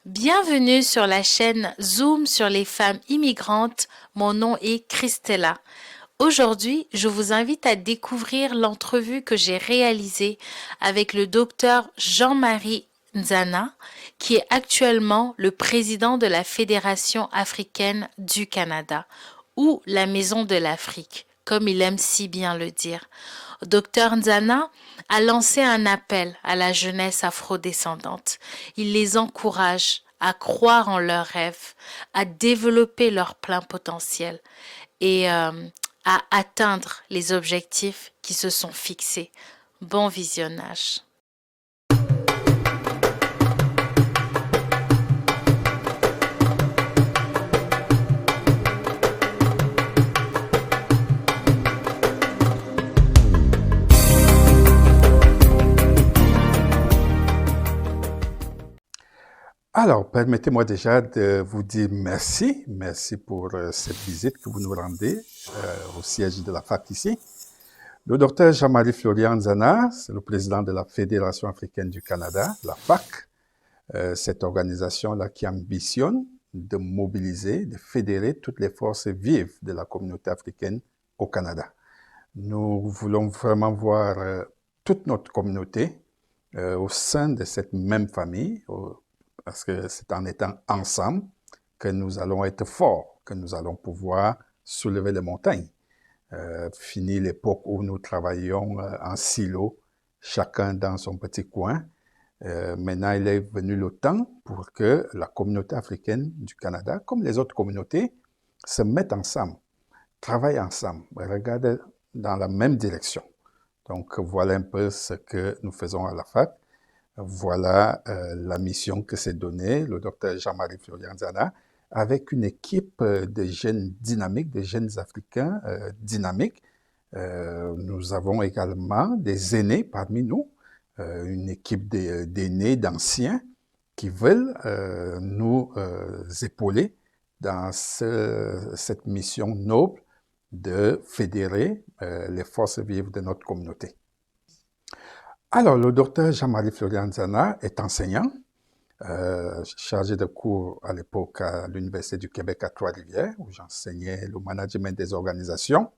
Bienvenue sur la chaîne Zoom sur les femmes immigrantes. Mon nom est Christella. Aujourd'hui, je vous invite à découvrir l'entrevue que j'ai réalisée avec le docteur Jean-Marie Nzana, qui est actuellement le président de la Fédération africaine du Canada, ou la Maison de l'Afrique, comme il aime si bien le dire. Dr Nzana a lancé un appel à la jeunesse afrodescendante. Il les encourage à croire en leurs rêves, à développer leur plein potentiel et à atteindre les objectifs qui se sont fixés. Bon visionnage. Alors, permettez-moi déjà de vous dire merci. Merci pour cette visite que vous nous rendez au siège de la FAC ici. Le docteur Jean-Marie Florian Nzana, c'est le président de la Fédération africaine du Canada, la FAC, cette organisation-là qui ambitionne de mobiliser, de fédérer toutes les forces vives de la communauté africaine au Canada. Nous voulons vraiment voir toute notre communauté au sein de cette même famille, parce que c'est en étant ensemble que nous allons être forts, que nous allons pouvoir soulever les montagnes. Fini l'époque où nous travaillions en silo, chacun dans son petit coin. Maintenant, il est venu le temps pour que la communauté africaine du Canada, comme les autres communautés, se mettent ensemble, travaillent ensemble, regardent dans la même direction. Donc, voilà un peu ce que nous faisons à la FAC. Voilà la mission que s'est donnée le docteur Jean-Marie Florian Nzana avec une équipe de jeunes dynamiques, de jeunes Africains dynamiques. Nous avons également des aînés parmi nous, une équipe d'aînés, d'anciens qui veulent nous épauler dans cette mission noble de fédérer les forces vives de notre communauté. Alors, le docteur Jean-Marie Florian Nzana est enseignant, chargé de cours à l'époque à l'Université du Québec à Trois-Rivières, où j'enseignais le management des organisations.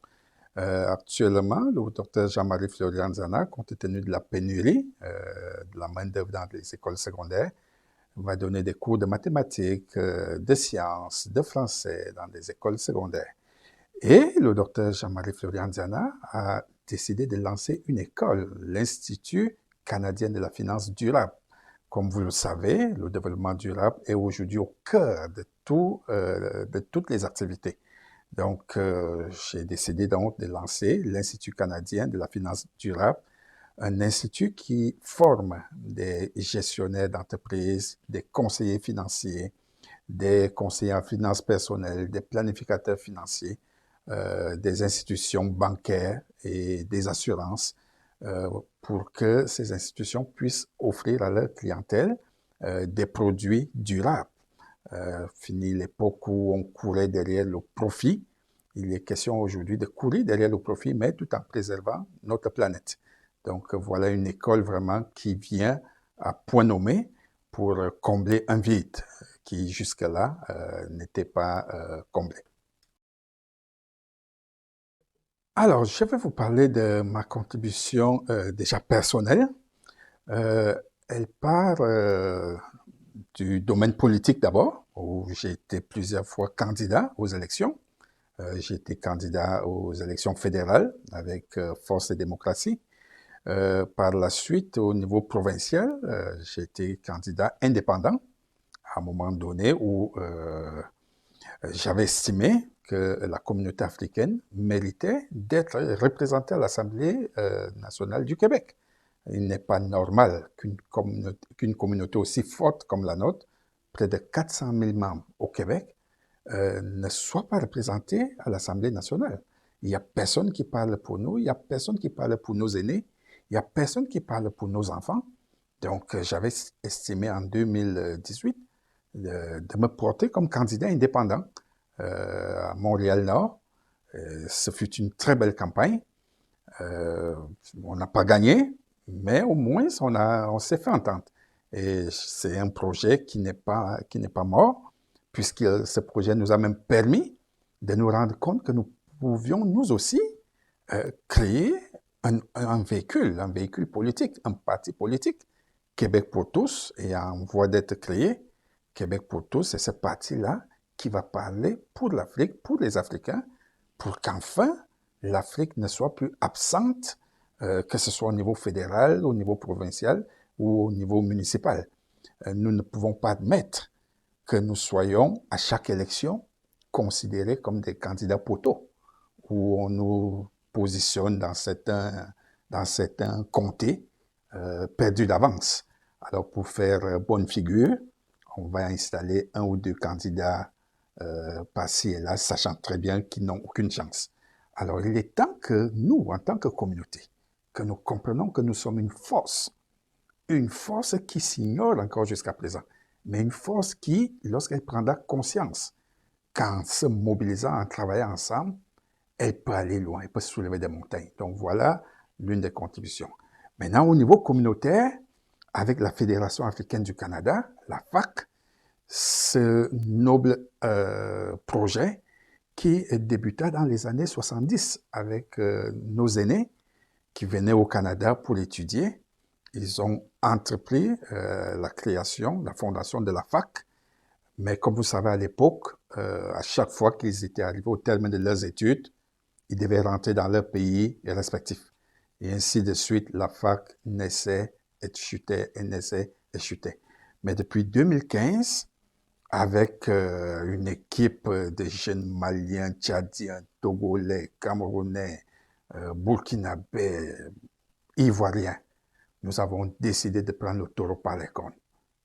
Actuellement, le docteur Jean-Marie Florian Nzana, compte tenu de la pénurie de la main-d'œuvre dans les écoles secondaires, va donner des cours de mathématiques, de sciences, de français dans les écoles secondaires. Et le docteur Jean-Marie Florian Nzana a décidé de lancer une école, l'Institut canadien de la finance durable. Comme vous le savez, le développement durable est aujourd'hui au cœur de toutes les activités. Donc, j'ai décidé donc de lancer l'Institut canadien de la finance durable, un institut qui forme des gestionnaires d'entreprises, des conseillers financiers, des conseillers en finances personnelles, des planificateurs financiers, des institutions bancaires et des assurances pour que ces institutions puissent offrir à leur clientèle des produits durables. Fini l'époque où on courait derrière le profit. Il est question aujourd'hui de courir derrière le profit, mais tout en préservant notre planète. Donc voilà une école vraiment qui vient à point nommé pour combler un vide qui jusque-là n'était pas comblé. Alors, je vais vous parler de ma contribution déjà personnelle. Elle part du domaine politique d'abord, où j'ai été plusieurs fois candidat aux élections. J'ai été candidat aux élections fédérales avec Force et démocratie. Par la suite, au niveau provincial, j'ai été candidat indépendant à un moment donné où j'avais estimé que la communauté africaine méritait d'être représentée à l'Assemblée nationale du Québec. Il n'est pas normal qu'une communauté aussi forte comme la nôtre, près de 400 000 membres au Québec, ne soit pas représentée à l'Assemblée nationale. Il n'y a personne qui parle pour nous, il n'y a personne qui parle pour nos aînés, il n'y a personne qui parle pour nos enfants. Donc, j'avais estimé en 2018 de me porter comme candidat indépendant à Montréal-Nord. Ce fut une très belle campagne. On n'a pas gagné, mais au moins on s'est fait entendre. Et c'est un projet qui n'est pas mort, puisque ce projet nous a même permis de nous rendre compte que nous pouvions nous aussi créer un véhicule politique, un parti politique. Québec pour tous est en voie d'être créé. Québec pour tous, c'est ce parti-là qui va parler pour l'Afrique, pour les Africains, pour qu'enfin l'Afrique ne soit plus absente, que ce soit au niveau fédéral, au niveau provincial ou au niveau municipal. Nous ne pouvons pas admettre que nous soyons, à chaque élection, considérés comme des candidats poteaux, où on nous positionne dans certains comtés perdus d'avance. Alors, pour faire bonne figure, on va installer un ou deux candidats par-ci et là, sachant très bien qu'ils n'ont aucune chance. Alors, il est temps que nous, en tant que communauté, que nous comprenions que nous sommes une force qui s'ignore encore jusqu'à présent, mais une force qui, lorsqu'elle prendra conscience qu'en se mobilisant, en travaillant ensemble, elle peut aller loin, elle peut soulever des montagnes. Donc voilà l'une des contributions. Maintenant, au niveau communautaire, avec la Fédération africaine du Canada, la FAC, ce noble projet qui débuta dans les années 70 avec nos aînés qui venaient au Canada pour étudier. Ils ont entrepris la création, la fondation de la FAC. Mais comme vous savez, à l'époque, à chaque fois qu'ils étaient arrivés au terme de leurs études, ils devaient rentrer dans leur pays respectif. Et ainsi de suite, la FAC naissait et chutait, et naissait et chutait. Mais depuis 2015, avec une équipe de jeunes Maliens, Tchadiens, Togolais, Camerounais, Burkinabés, Ivoiriens, nous avons décidé de prendre le taureau par les cornes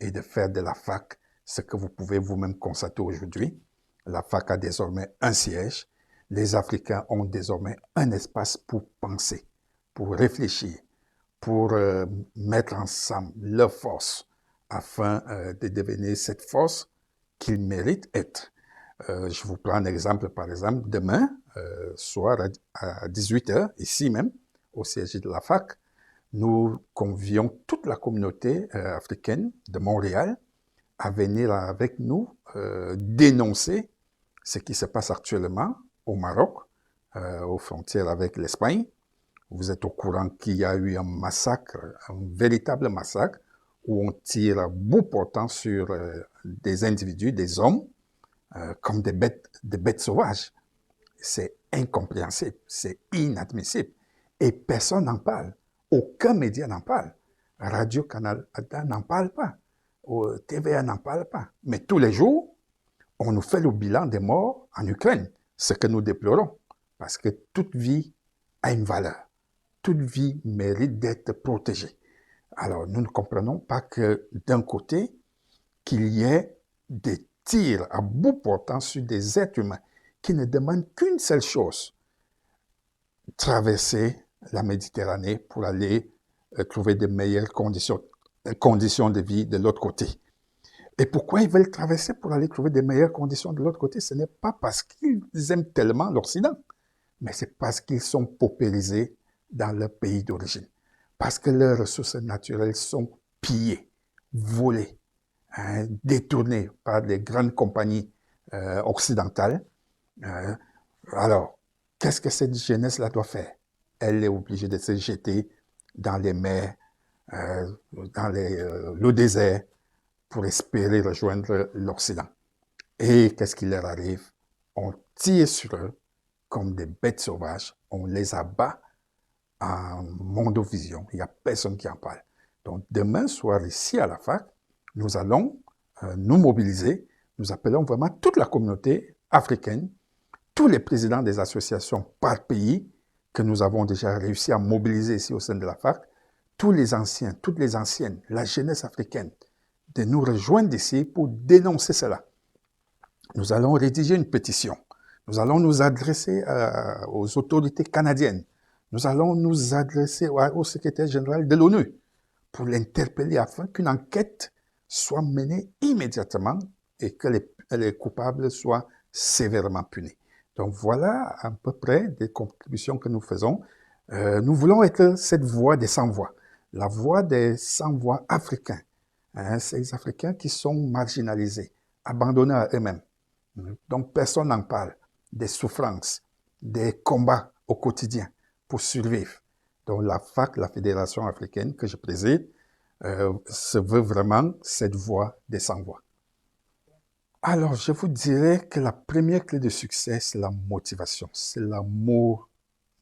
et de faire de la FAC ce que vous pouvez vous-même constater aujourd'hui. La FAC a désormais un siège. Les Africains ont désormais un espace pour penser, pour réfléchir, pour mettre ensemble leurs forces afin de devenir cette force qu'ils méritent être. Je vous prends un exemple, par exemple, demain, soir à 18h, ici même, au siège de la FAC, nous convions toute la communauté africaine de Montréal à venir avec nous dénoncer ce qui se passe actuellement au Maroc, aux frontières avec l'Espagne. Vous êtes au courant qu'il y a eu un massacre, un véritable massacre, où on tire à bout portant sur des individus, des hommes, comme des bêtes sauvages. C'est incompréhensible, c'est inadmissible. Et personne n'en parle. Aucun média n'en parle. Radio-Canada n'en parle pas. TVA n'en parle pas. Mais tous les jours, on nous fait le bilan des morts en Ukraine, ce que nous déplorons. Parce que toute vie a une valeur. Toute vie mérite d'être protégée. Alors, nous ne comprenons pas que d'un côté, qu'il y ait des tirs à bout portant sur des êtres humains qui ne demandent qu'une seule chose, traverser la Méditerranée pour aller trouver de meilleures conditions de vie de l'autre côté. Et pourquoi ils veulent traverser pour aller trouver de meilleures conditions de l'autre côté? Ce n'est pas parce qu'ils aiment tellement l'Occident, mais c'est parce qu'ils sont paupérisés dans leur pays d'origine. Parce que leurs ressources naturelles sont pillées, volées, détournées par les grandes compagnies occidentales. Alors, qu'est-ce que cette jeunesse-là doit faire? Elle est obligée de se jeter dans les mers, dans le désert, pour espérer rejoindre l'Occident. Et qu'est-ce qui leur arrive? On tire sur eux comme des bêtes sauvages, on les abat en mondovision. Il n'y a personne qui en parle. Donc, demain soir, ici à la FAC, nous allons nous mobiliser. Nous appelons vraiment toute la communauté africaine, tous les présidents des associations par pays que nous avons déjà réussi à mobiliser ici au sein de la FAC, tous les anciens, toutes les anciennes, la jeunesse africaine, de nous rejoindre ici pour dénoncer cela. Nous allons rédiger une pétition. Nous allons nous adresser aux autorités canadiennes. Nous allons nous adresser au secrétaire général de l'ONU pour l'interpeller afin qu'une enquête soit menée immédiatement et que les coupables soient sévèrement punis. Donc voilà à peu près des contributions que nous faisons. Nous voulons être cette voix des sans-voix, la voix des sans-voix africains, Hein, ces Africains qui sont marginalisés, abandonnés à eux-mêmes. Donc personne n'en parle, des souffrances, des combats au quotidien pour survivre. Donc la FAC, la Fédération africaine que je préside, se veut vraiment cette voix des sans-voix. Alors, je vous dirais que la première clé de succès, c'est la motivation, c'est l'amour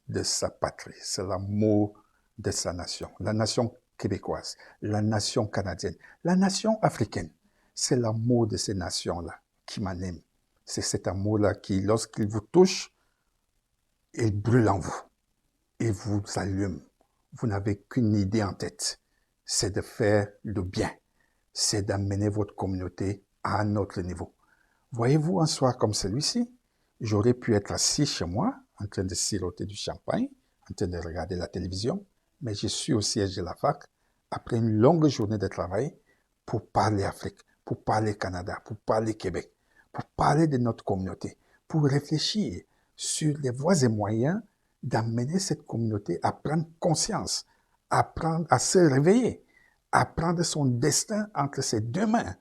de sa patrie, c'est l'amour de sa nation, la nation québécoise, la nation canadienne, la nation africaine. C'est l'amour de ces nations-là qui m'anime. C'est cet amour-là qui, lorsqu'il vous touche, il brûle en vous, il vous allume. Vous n'avez qu'une idée en tête, c'est de faire le bien, c'est d'amener votre communauté à un autre niveau. Voyez-vous, un soir comme celui-ci, j'aurais pu être assis chez moi, en train de siroter du champagne, en train de regarder la télévision, mais je suis au siège de la FAC, après une longue journée de travail, pour parler Afrique, pour parler Canada, pour parler Québec, pour parler de notre communauté, pour réfléchir sur les voies et moyens d'amener cette communauté à prendre conscience, à se réveiller, à prendre son destin entre ses deux mains,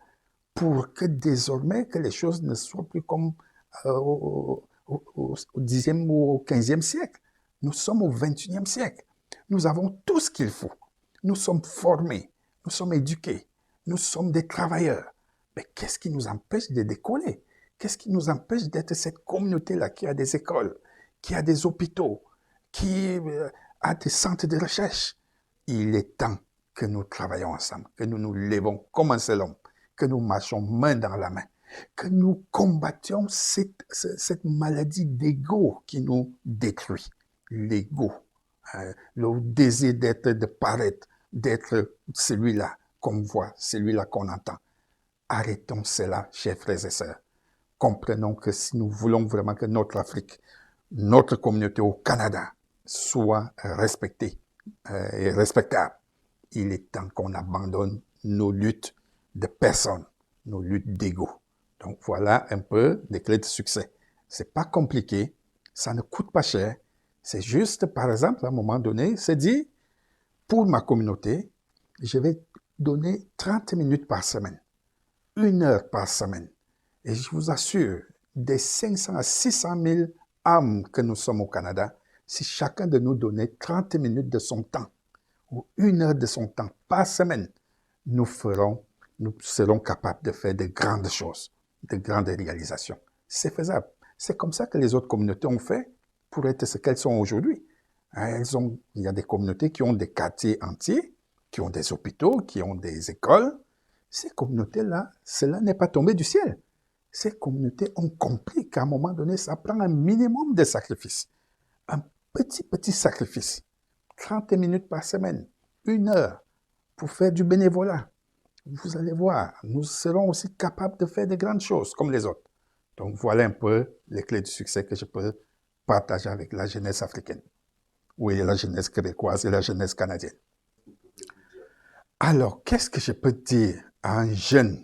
pour que désormais que les choses ne soient plus comme au 10e ou au 15e siècle. Nous sommes au 21e siècle. Nous avons tout ce qu'il faut. Nous sommes formés, nous sommes éduqués, nous sommes des travailleurs. Mais qu'est-ce qui nous empêche de décoller? Qu'est-ce qui nous empêche d'être cette communauté-là qui a des écoles, qui a des hôpitaux, qui a des centres de recherche? Il est temps que nous travaillons ensemble, que nous nous levons comme un seul homme, que nous marchons main dans la main, que nous combattions cette maladie d'ego qui nous détruit. L'ego, le désir de paraître, d'être celui-là qu'on voit, celui-là qu'on entend. Arrêtons cela, chers frères et sœurs. Comprenons que si nous voulons vraiment que notre Afrique, notre communauté au Canada soit respectée et respectable, il est temps qu'on abandonne nos luttes de personnes, nos luttes d'ego. Donc voilà un peu les clés de succès. C'est pas compliqué, ça ne coûte pas cher. C'est juste, par exemple, à un moment donné, c'est dit, pour ma communauté, je vais donner 30 minutes par semaine, 1 heure par semaine. Et je vous assure, des 500 à 600 000 âmes que nous sommes au Canada, si chacun de nous donnait 30 minutes de son temps, ou 1 heure de son temps par semaine, nous serons capables de faire de grandes choses, de grandes réalisations. C'est faisable. C'est comme ça que les autres communautés ont fait pour être ce qu'elles sont aujourd'hui. Il y a des communautés qui ont des quartiers entiers, qui ont des hôpitaux, qui ont des écoles. Ces communautés-là, cela n'est pas tombé du ciel. Ces communautés ont compris qu'à un moment donné, ça prend un minimum de sacrifices. Un petit sacrifice. 30 minutes par semaine, 1 heure pour faire du bénévolat. Vous allez voir, nous serons aussi capables de faire de grandes choses comme les autres. Donc voilà un peu les clés du succès que je peux partager avec la jeunesse africaine. Oui, la jeunesse québécoise et la jeunesse canadienne. Alors, qu'est-ce que je peux dire à un jeune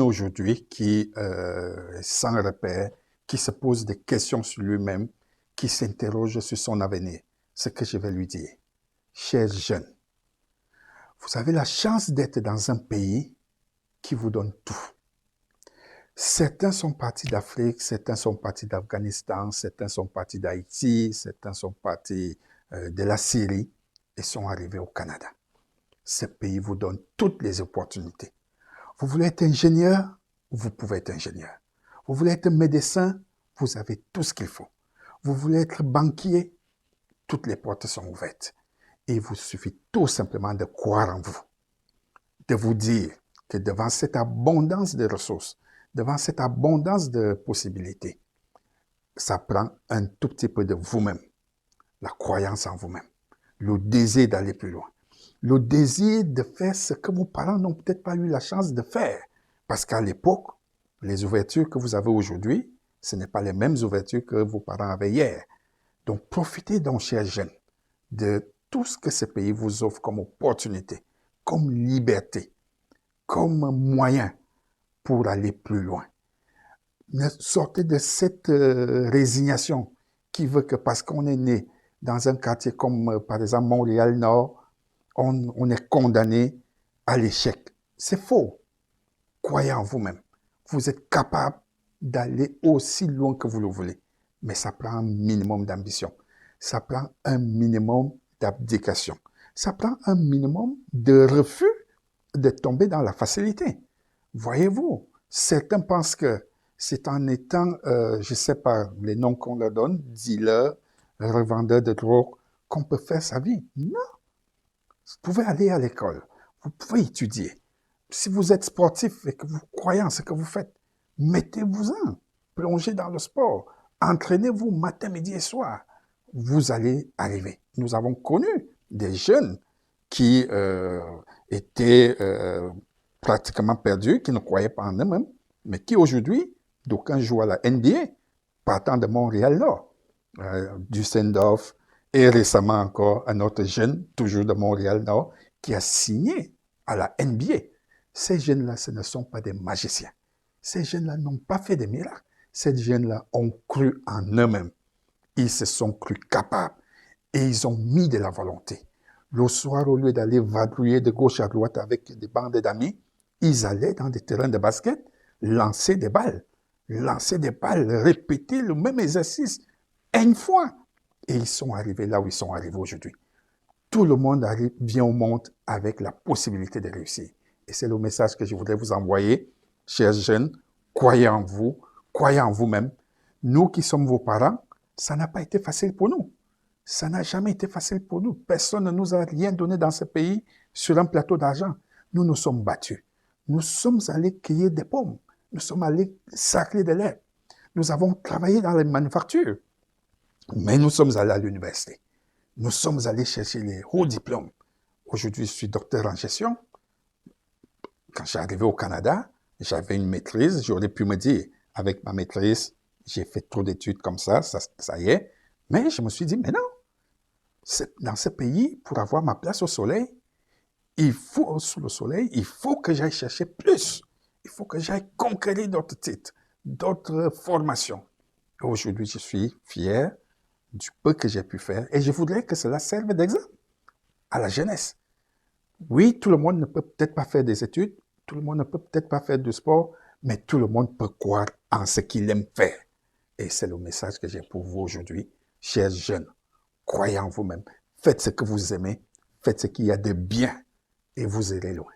aujourd'hui qui est sans repère, qui se pose des questions sur lui-même, qui s'interroge sur son avenir? Ce que je vais lui dire, chers jeunes, vous avez la chance d'être dans un pays qui vous donne tout. Certains sont partis d'Afrique, certains sont partis d'Afghanistan, certains sont partis d'Haïti, certains sont partis de la Syrie et sont arrivés au Canada. Ce pays vous donne toutes les opportunités. Vous voulez être ingénieur, vous pouvez être ingénieur. Vous voulez être médecin, vous avez tout ce qu'il faut. Vous voulez être banquier, toutes les portes sont ouvertes. Et il vous suffit tout simplement de croire en vous, de vous dire que devant cette abondance de ressources, devant cette abondance de possibilités, ça prend un tout petit peu de vous-même, la croyance en vous-même, le désir d'aller plus loin, le désir de faire ce que vos parents n'ont peut-être pas eu la chance de faire. Parce qu'à l'époque, les ouvertures que vous avez aujourd'hui, ce n'est pas les mêmes ouvertures que vos parents avaient hier. Donc, profitez donc, chers jeunes, de tout ce que ce pays vous offre comme opportunité, comme liberté, comme moyen pour aller plus loin. Sortez de cette résignation qui veut que parce qu'on est né dans un quartier comme, par exemple, Montréal-Nord, on est condamné à l'échec. C'est faux. Croyez en vous-même. Vous êtes capable d'aller aussi loin que vous le voulez. Mais ça prend un minimum d'ambition. Ça prend un minimum d'abdication. Ça prend un minimum de refus de tomber dans la facilité. Voyez-vous, certains pensent que c'est en étant, je ne sais pas les noms qu'on leur donne, dealer, revendeur de drogue, qu'on peut faire sa vie. Non. Vous pouvez aller à l'école. Vous pouvez étudier. Si vous êtes sportif et que vous croyez en ce que vous faites, mettez-vous-en. Plongez dans le sport. Entraînez-vous matin, midi et soir. Vous allez arriver. Nous avons connu des jeunes qui étaient pratiquement perdus, qui ne croyaient pas en eux-mêmes, mais qui aujourd'hui, d'aucuns jouent à la NBA, partant de Montréal-Nord, Düsseldorf, et récemment encore un autre jeune, toujours de Montréal-Nord, qui a signé à la NBA. Ces jeunes-là, ce ne sont pas des magiciens. Ces jeunes-là n'ont pas fait des miracles. Ces jeunes-là ont cru en eux-mêmes. Ils se sont crus capables et ils ont mis de la volonté. Le soir, au lieu d'aller vadrouiller de gauche à droite avec des bandes d'amis, ils allaient dans des terrains de basket lancer des balles, répéter le même exercice une fois. Et ils sont arrivés là où ils sont arrivés aujourd'hui. Tout le monde vient au monde avec la possibilité de réussir. Et c'est le message que je voudrais vous envoyer, chers jeunes. Croyez en vous, croyez en vous-même. Nous qui sommes vos parents, ça n'a pas été facile pour nous. Ça n'a jamais été facile pour nous. Personne ne nous a rien donné dans ce pays sur un plateau d'argent. Nous nous sommes battus. Nous sommes allés cueillir des pommes. Nous sommes allés sacler de l'herbe. Nous avons travaillé dans les manufactures. Mais nous sommes allés à l'université. Nous sommes allés chercher les hauts diplômes. Aujourd'hui, je suis docteur en gestion. Quand j'ai arrivé au Canada, j'avais une maîtrise. J'aurais pu me dire, avec ma maîtrise, j'ai fait trop d'études comme ça y est. Mais je me suis dit, mais non, dans ce pays, pour avoir ma place au soleil, sous le soleil, il faut que j'aille chercher plus. Il faut que j'aille conquérir d'autres titres, d'autres formations. Aujourd'hui, je suis fier du peu que j'ai pu faire et je voudrais que cela serve d'exemple à la jeunesse. Oui, tout le monde ne peut peut-être pas faire des études, tout le monde ne peut peut-être pas faire du sport, mais tout le monde peut croire en ce qu'il aime faire. Et c'est le message que j'ai pour vous aujourd'hui, chers jeunes. Croyez en vous-même, faites ce que vous aimez, faites ce qu'il y a de bien et vous irez loin.